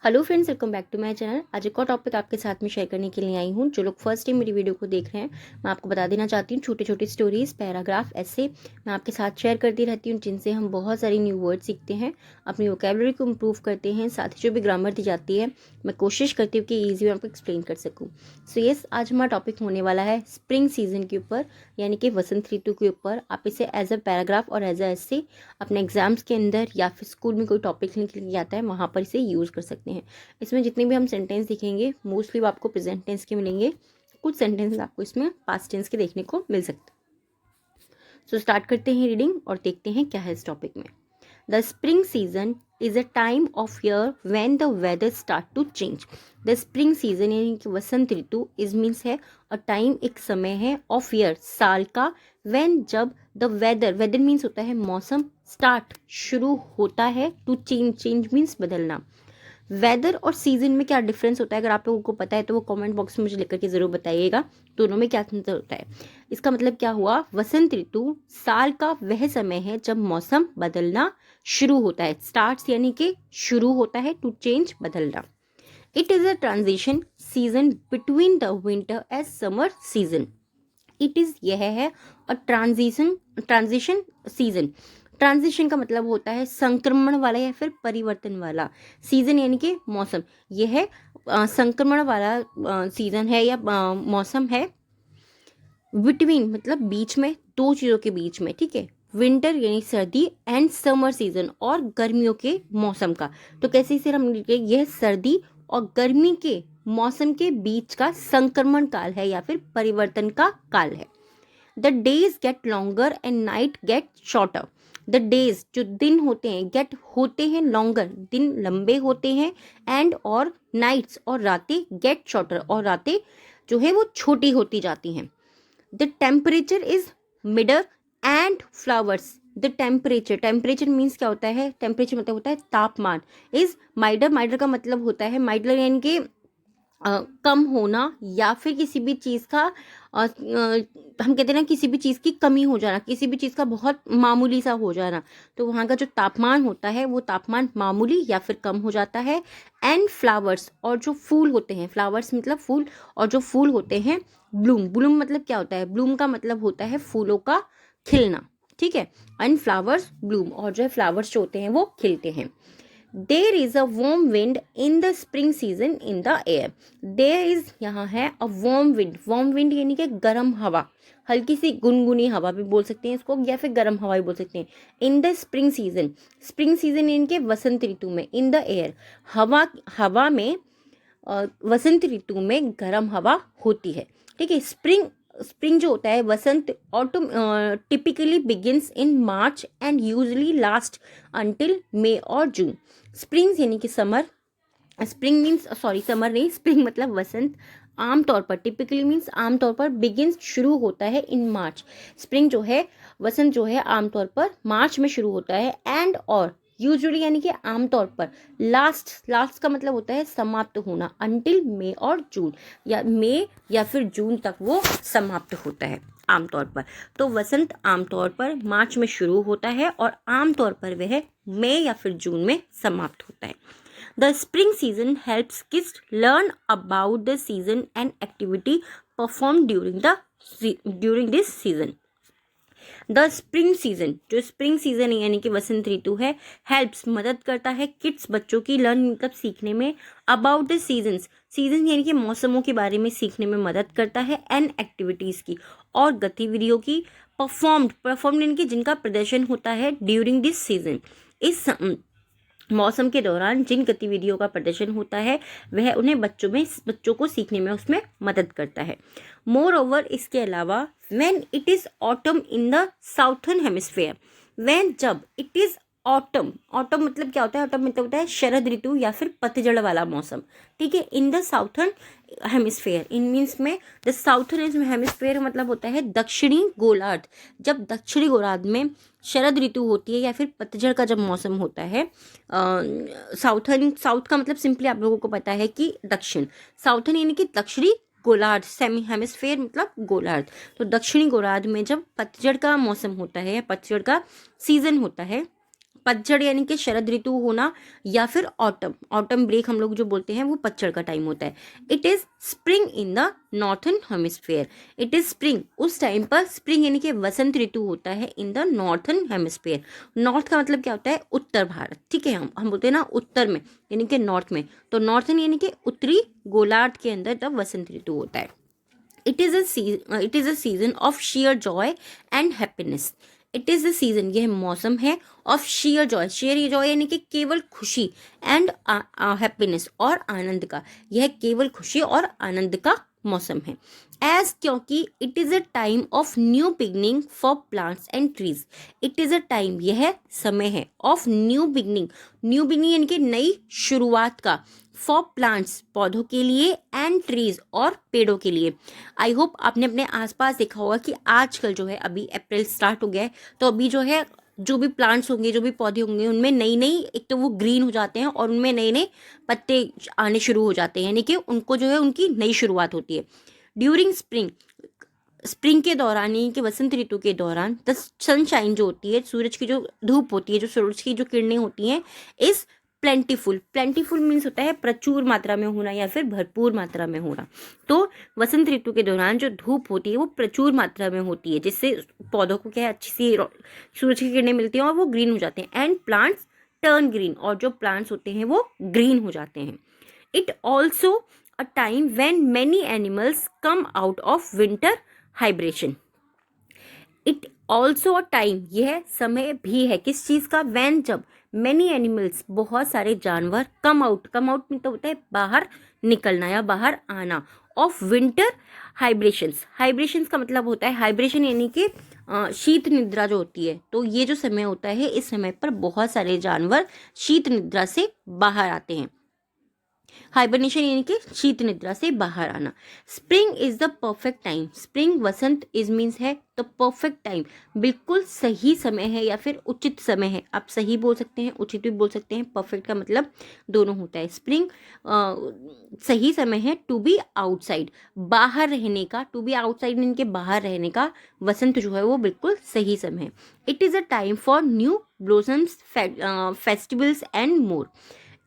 Hello friends, welcome back to my channel. आज एक और टॉपिक आपके साथ में शेयर करने के लिए आई हूँ। जो लोग फर्स्ट टाइम मेरी वीडियो को देख रहे हैं, मैं आपको बता देना चाहती हूँ, छोटी छोटी स्टोरीज, पैराग्राफ, ऐसे मैं आपके साथ शेयर करती रहती हूँ, जिनसे हम बहुत सारी न्यू वर्ड सीखते हैं, अपनी वोकैबुलरी को इम्प्रूव करते हैं। साथ ही जो भी ग्रामर दी जाती है, मैं कोशिश करती हूँ कि ईजी में आपको एक्सप्लेन कर सकूँ। सो यस, आज हमारा टॉपिक होने वाला है स्प्रिंग सीजन के ऊपर, यानी कि वसंत ऋतु के ऊपर। आप इसे एज अ पैराग्राफ और एज अ ऐसे अपने एग्जाम्स के अंदर या फिर स्कूल में कोई टॉपिक लिखने के लिए आता है, वहाँ पर इसे यूज़ कर सकते हैं। इसमें जितने भी हम सेंटेंस दिखेंगे, मोस्टली वो आपको प्रेजेंट टेंस के मिलेंगे। कुछ सेंटेंस आपको इसमें पास्ट टेंस के देखने को मिल सकते हैं। सो स्टार्ट करते हैं रीडिंग और देखते हैं क्या है इस टॉपिक में। The spring season is a time of year when the weather start to change. The spring season यानी कि वसंत ऋतु इज मीन्स है और टाइम एक समय है, ऑफ ईयर साल का, व्हेन जब द वेदर, वेदर मीन्स होता है मौसम, स्टार्ट शुरू होता है, टू चेंज, चेंज मीन्स बदलना। वेदर और सीजन में क्या डिफरेंस होता है, अगर आप लोगों को पता है तो वो कमेंट बॉक्स में मुझे लिख करके ज़रूर बताइएगा, दोनों में क्या अंतर होता है। इसका मतलब क्या हुआ, वसंत ऋतु साल का वह समय है जब मौसम बदलना शुरू होता है। स्टार्ट्स यानी कि शुरू होता है, टू चेंज बदलना। It is a transition season between the winter as summer season. It is यह है और ट्रांजिशन सीजन। ट्रांजिशन का मतलब होता है संक्रमण वाला या फिर परिवर्तन वाला। सीजन यानी कि मौसम, यह संक्रमण वाला सीजन है या मौसम है। बिटवीन मतलब बीच में, दो चीज़ों के बीच में, ठीक है। विंटर यानी सर्दी एंड समर सीजन और गर्मियों के मौसम का। तो कैसे इसे हम लिखेंगे, यह सर्दी और गर्मी के मौसम के बीच का संक्रमण काल है या फिर परिवर्तन का काल है। The days get longer and night get shorter. The days जो दिन होते हैं, गेट होते हैं लॉन्गर, दिन लंबे होते हैं, एंड और नाइट्स और रातें गेट शॉर्टर और रातें जो है वो छोटी होती जाती हैं। The temperature is milder and flowers. The temperature, temperature means क्या होता है, टेम्परेचर मतलब होता है तापमान, इज माइडर, माइडर का मतलब होता है, माइडर यानी कि कम होना या फिर किसी भी चीज़ का हम कहते हैं ना, किसी भी चीज़ की कमी हो जाना, किसी भी चीज़ का बहुत मामूली सा हो जाना। तो वहाँ का जो तापमान होता है वो तापमान मामूली या फिर कम हो जाता है। एंड फ्लावर्स, और जो फूल होते हैं, फ्लावर्स मतलब फूल, और जो फूल होते हैं, ब्लूम, ब्लूम मतलब क्या होता है, ब्लूम का मतलब होता है फूलों का खिलना, ठीक है। एंड फ्लावर्स ब्लूम, और जो है फ्लावर्स जो होते हैं वो खिलते हैं। There is a warm wind in the spring season in the air. There is, यहाँ है a warm wind, warm wind यानी कि गर्म हवा, हल्की सी गुनगुनी हवा भी बोल सकते हैं इसको, या फिर गर्म हवा भी बोल सकते हैं। In the spring season, spring season यानी कि वसंत ऋतु में, इन द एयर हवा, हवा में, वसंत ऋतु में गर्म हवा होती है, ठीक है। स्प्रिंग, स्प्रिंग जो होता है वसंत, autumn typically begins in March and usually last until May और जून। स्प्रिंग्स यानी कि summer, spring means, sorry summer नहीं, स्प्रिंग मतलब वसंत। आमतौर पर, टिपिकली मीन्स आमतौर पर, बिगिंस शुरू होता है इन मार्च। स्प्रिंग जो है, वसंत जो है आमतौर पर मार्च में शुरू होता है, एंड और यूजुअली यानी कि आमतौर पर, लास्ट, लास्ट का मतलब होता है समाप्त होना, अंटिल मई और जून, या मई या फिर जून तक वो समाप्त होता है आमतौर पर। तो वसंत आमतौर पर मार्च में शुरू होता है और आमतौर पर वह मई या फिर जून में समाप्त होता है। The spring season helps kids learn about the season and activity performed during this season. The spring season, जो स्प्रिंग सीजन यानी कि वसंत ऋतु है, हेल्प्स मदद करता है किड्स बच्चों की, लर्न मतलब सीखने में, अबाउट द सीजन्स, सीजन यानी कि मौसमों के बारे में सीखने में मदद करता है, एंड एक्टिविटीज़ की और गतिविधियों की, परफॉर्म्ड यानी कि जिनका प्रदर्शन होता है, ड्यूरिंग दिस सीजन, इस मौसम के दौरान जिन गतिविधियों का प्रदर्शन होता है वह उन्हें बच्चों को सीखने में उसमें मदद करता है। मोर ओवर, इसके अलावा, when it is autumn in the southern hemisphere, when जब इट इज ऑटम, ऑटम मतलब क्या होता है, ऑटम मतलब होता है शरद ऋतु या फिर पतझड़ वाला मौसम, ठीक है। In the southern hemisphere, in means में द साउथर्न हेमिस्फेयर मतलब होता है दक्षिणी गोलार्ध। जब दक्षिणी गोलार्ध में शरद ऋतु होती है या फिर पतझड़ का जब मौसम होता है, साउथर्न, साउथ का मतलब सिंपली आप लोगों को पता है कि दक्षिण, साउथर्न यानी कि दक्षिणी गोलार्ध, सेमी हेमिस्फेयर मतलब गोलार्ध। तो दक्षिणी गोलार्ध में जब पतझड़ का मौसम होता है या पतझड़ का सीजन होता है, पतझड़ यानी कि शरद ऋतु होना, या फिर ऑटम, ऑटम ब्रेक हम लोग जो बोलते हैं वो पतझड़ का टाइम होता है। It is spring in the northern hemisphere, it is spring, उस टाइम पर स्प्रिंग यानी कि वसंत ऋतु होता है in the northern hemisphere. North का मतलब क्या होता है, उत्तर भारत, ठीक है, हम बोलते हैं ना उत्तर में यानी कि नॉर्थ में, तो नॉर्थन यानी कि उत्तरी गोलार्ध के अंदर तब वसंत ऋतु होता है। It is a season of share Joy and happiness, it is a season, यह मौसम है, of share Joy, share Joy यानी कि केवल खुशी, एंड हैप्पीनेस और आनंद का, यह केवल खुशी और आनंद का मौसम है। एज क्योंकि it is a time of new beginning for plants and trees, it is a time, यह समय है, of new beginning, new beginning यानी कि नई शुरुआत का, फॉर प्लांट्स पौधों के लिए, एंड ट्रीज और पेड़ों के लिए। आई होप आपने अपने आसपास देखा होगा कि आजकल जो है, अभी अप्रैल स्टार्ट हो गया है, तो अभी जो है जो भी प्लांट्स होंगे, जो भी पौधे होंगे, उनमें नई नई, एक तो वो ग्रीन हो जाते हैं और उनमें नए नए पत्ते आने शुरू हो जाते हैं, यानी कि उनको जो है उनकी नई शुरुआत होती है। ड्यूरिंग स्प्रिंग, स्प्रिंग के दौरान यानी कि वसंत ऋतु के दौरान द सनशाइन जो होती है, सूरज की जो धूप होती है, जो सूरज की जो किरणें होती हैं, इस प्लेंटीफुल, प्लेंटीफुल मीन्स होता है प्रचुर मात्रा में होना या फिर भरपूर मात्रा में होना। तो वसंत ऋतु के दौरान जो धूप होती है वो प्रचुर मात्रा में होती है, जिससे पौधों को क्या है, अच्छी सी सूरज की किरणें मिलती हैं और वो ग्रीन हो जाते हैं, एंड प्लांट्स टर्न ग्रीन, और जो प्लांट्स होते हैं वो ग्रीन हो जाते हैं। It also a time when many animals come out of winter hibernation, it also a time, यह समय भी है किस चीज का, वैन, जब, मैनी एनिमल्स, बहुत सारे जानवर, कम आउट, कम आउट में तो होता है बाहर निकलना या बाहर आना, ऑफ विंटर हाइब्रेशंस, हाइब्रेशंस का मतलब होता है हाइब्रेशन यानी कि शीत निद्रा जो होती है, तो ये जो समय होता है, इस समय पर बहुत सारे जानवर शीत निद्रा से बाहर आते हैं। हाइबरनेशन यानी कि शीत निद्रा से बाहर आना। Spring is the perfect time, spring Vasant is means है तो परफेक्ट टाइम, बिल्कुल सही समय है या फिर उचित समय है, आप सही बोल सकते हैं, उचित भी बोल सकते हैं, परफेक्ट का मतलब दोनों होता है। स्प्रिंग सही समय है टू बी आउटसाइड, बाहर रहने का, टू बी आउटसाइड यानी कि बाहर रहने का, वसंत जो है वो बिल्कुल सही समय है। It is a time for new blossoms, festivals and more,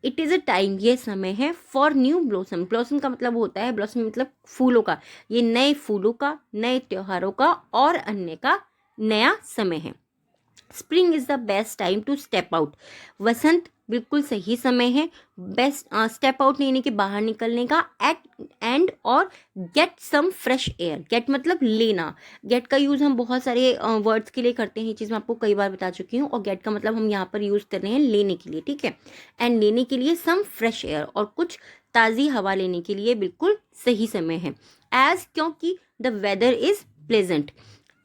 it is a time, ये समय है, फॉर न्यू ब्लॉसम, ब्लॉसम का मतलब होता है, ब्लॉसम मतलब फूलों का, ये नए फूलों का, नए त्योहारों का और अन्य का नया समय है। Spring is the best time to step out, वसंत बिल्कुल सही समय है, बेस्ट स्टेप आउट यानी कि बाहर निकलने का, एट एंड और get some fresh air, get मतलब लेना, गेट का यूज़ हम बहुत सारे वर्ड्स के लिए करते हैं, ये चीज़ मैं आपको कई बार बता चुकी हूँ, और गेट का मतलब हम यहाँ पर यूज़ कर रहे हैं लेने के लिए, ठीक है, एंड लेने के लिए सम फ्रेश एयर, और कुछ ताज़ी हवा लेने के लिए बिल्कुल सही समय है। एज क्योंकि the weather is pleasant,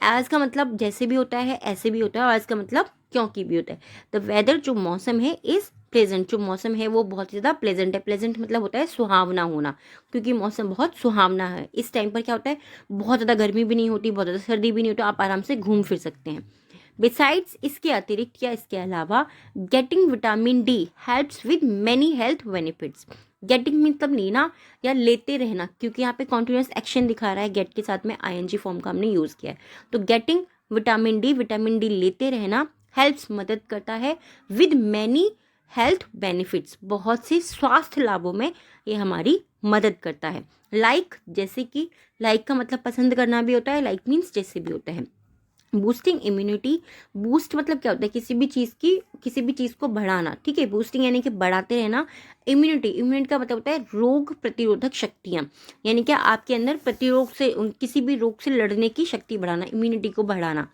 as का मतलब जैसे भी होता है ऐसे भी होता है, और एज का मतलब क्योंकि भी होता है। द वेदर जो मौसम है इज प्लेजेंट, जो मौसम है वो बहुत ज़्यादा प्लेजेंट है, प्लेजेंट मतलब होता है सुहावना होना, क्योंकि मौसम बहुत सुहावना है। इस टाइम पर क्या होता है, बहुत ज़्यादा गर्मी भी नहीं होती, बहुत ज़्यादा सर्दी भी नहीं होती, आप आराम से घूम फिर सकते हैं। बिसाइड्स, इसके अतिरिक्त या इसके अलावा, getting vitamin D helps with many health benefits, getting मतलब लेना या लेते रहना, क्योंकि यहाँ पे कॉन्टिन्यूस एक्शन दिखा रहा है, गेट के साथ में आईएनजी फॉर्म का हमने यूज़ किया है, तो गेटिंग विटामिन डी लेते रहना, हेल्प्स मदद करता है, विद मैनी हेल्थ बेनिफिट्स, बहुत से स्वास्थ्य लाभों में ये हमारी मदद करता है। लाइक जैसे कि, लाइक का मतलब पसंद करना भी होता है, लाइक मीन्स जैसे भी होता है। बूस्टिंग इम्यूनिटी, बूस्ट मतलब क्या होता है, किसी भी चीज़ को बढ़ाना, ठीक है, बूस्टिंग यानी कि बढ़ाते रहना। इम्यूनिटी का मतलब होता है रोग प्रतिरोधक शक्तियाँ, यानी कि आपके अंदर प्रतिरोध से, किसी भी रोग से लड़ने की शक्ति बढ़ाना, इम्यूनिटी को बढ़ाना।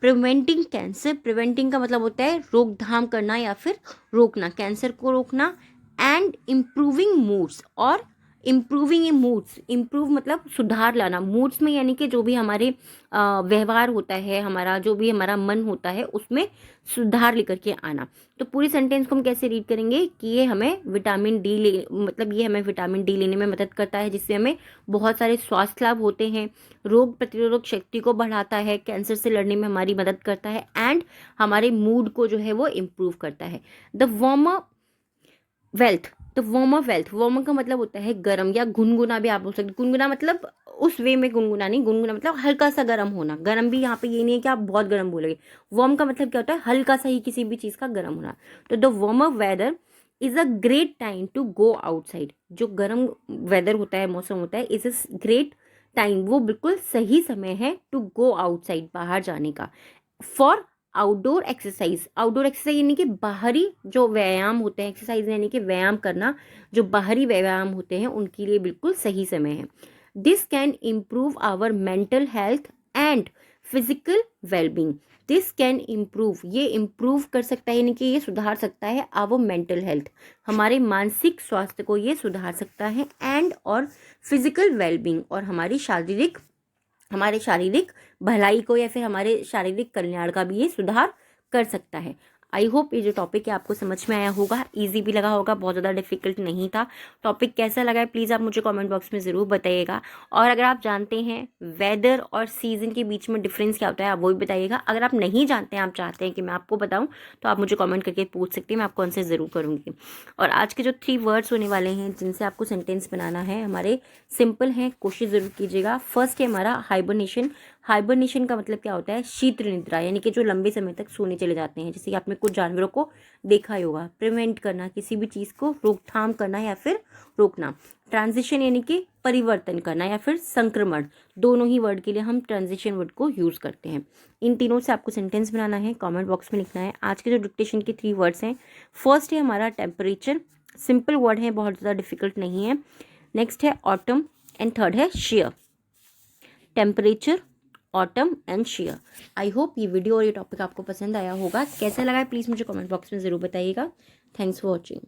प्रिवेंटिंग कैंसर, प्रिवेंटिंग का मतलब होता है रोकथाम करना या फिर रोकना, कैंसर को रोकना। एंड इम्प्रूविंग मूड्स, और इम्प्रूविंग ए मूड्स, इम्प्रूव मतलब सुधार लाना, मूड्स में यानी कि जो भी हमारे व्यवहार होता है, हमारा जो भी हमारा मन होता है उसमें सुधार लेकर के आना। तो पूरी सेंटेंस को हम कैसे रीड करेंगे कि ये हमें विटामिन डी मतलब ये हमें विटामिन डी लेने में मदद करता है, जिससे हमें बहुत सारे स्वास्थ्य लाभ होते हैं, रोग प्रतिरोधक शक्ति को बढ़ाता है, कैंसर से लड़ने में हमारी मदद करता है, एंड हमारे मूड को जो है वो इम्प्रूव करता है। द वार्मर वेल्थ, तो वार्मर वेल्थ, वार्मर का मतलब होता है गर्म या गुनगुना भी आप बोल सकते हैं, गुनगुना मतलब उस वे में गुनगुना नहीं, गुनगुना मतलब हल्का सा गर्म होना। गर्म भी यहाँ पे ये नहीं है कि आप बहुत गर्म बोलोगे। वार्म का मतलब क्या होता है, हल्का सा ही किसी भी चीज़ का गर्म होना। तो the warmer weather is a great time to go outside. जो गर्म वेदर होता है, मौसम होता है, इज अ ग्रेट टाइम, वो बिल्कुल सही समय है टू गो आउटसाइड, बाहर जाने का। For outdoor exercise, outdoor exercise यानी कि बाहरी जो व्यायाम होते हैं, एक्सरसाइज यानी कि व्यायाम करना, जो बाहरी व्यायाम होते हैं उनके लिए बिल्कुल सही समय है। This can improve our mental health and physical wellbeing. This can improve, ये इम्प्रूव कर सकता है यानी कि ये सुधार सकता है आवर मेंटल हेल्थ, हमारे मानसिक स्वास्थ्य को ये सुधार सकता है, एंड और फिजिकल वेलबींग, और हमारे शारीरिक भलाई को या फिर हमारे शारीरिक कल्याण का भी ये सुधार कर सकता है। आई होप ये जो टॉपिक है आपको समझ में आया होगा, इजी भी लगा होगा, बहुत ज़्यादा डिफिकल्ट नहीं था। टॉपिक कैसा लगा है प्लीज़ आप मुझे कमेंट बॉक्स में ज़रूर बताइएगा। और अगर आप जानते हैं वेदर और सीज़न के बीच में डिफरेंस क्या होता है, आप वो भी बताइएगा। अगर आप नहीं जानते हैं, आप चाहते हैं कि मैं आपको बताऊँ, तो आप मुझे कॉमेंट करके पूछ सकते हैं, मैं आपको आंसर ज़रूर करूँगी। और आज के जो 3 वर्ड्स होने वाले हैं जिनसे आपको सेंटेंस बनाना है, हमारे सिंपल हैं, कोशिश ज़रूर कीजिएगा। फर्स्ट है हमारा हाइबरनेशन। हाइबरनेशन का मतलब क्या होता है, शीत निद्रा, यानी कि जो लंबे समय तक सोने चले जाते हैं, जैसे कि आपने कुछ जानवरों को देखा ही होगा। प्रिवेंट करना, किसी भी चीज़ को रोकथाम करना या फिर रोकना। ट्रांजिशन यानी कि परिवर्तन करना या फिर संक्रमण, दोनों ही वर्ड के लिए हम ट्रांजिशन वर्ड को यूज़ करते हैं। इन तीनों से आपको सेंटेंस बनाना है, कॉमेंट बॉक्स में लिखना है। आज के जो डिक्टेशन के 3 वर्ड्स हैं, फर्स्ट है हमारा टेम्परेचर, सिंपल वर्ड है, बहुत ज़्यादा डिफिकल्ट नहीं है। नेक्स्ट है ऑटम एंड थर्ड है share. Temperature, autumn and share. I hope ये वीडियो और ये टॉपिक आपको पसंद आया होगा। कैसा लगा है प्लीज़ मुझे कमेंट बॉक्स में ज़रूर बताइएगा। Thanks for watching.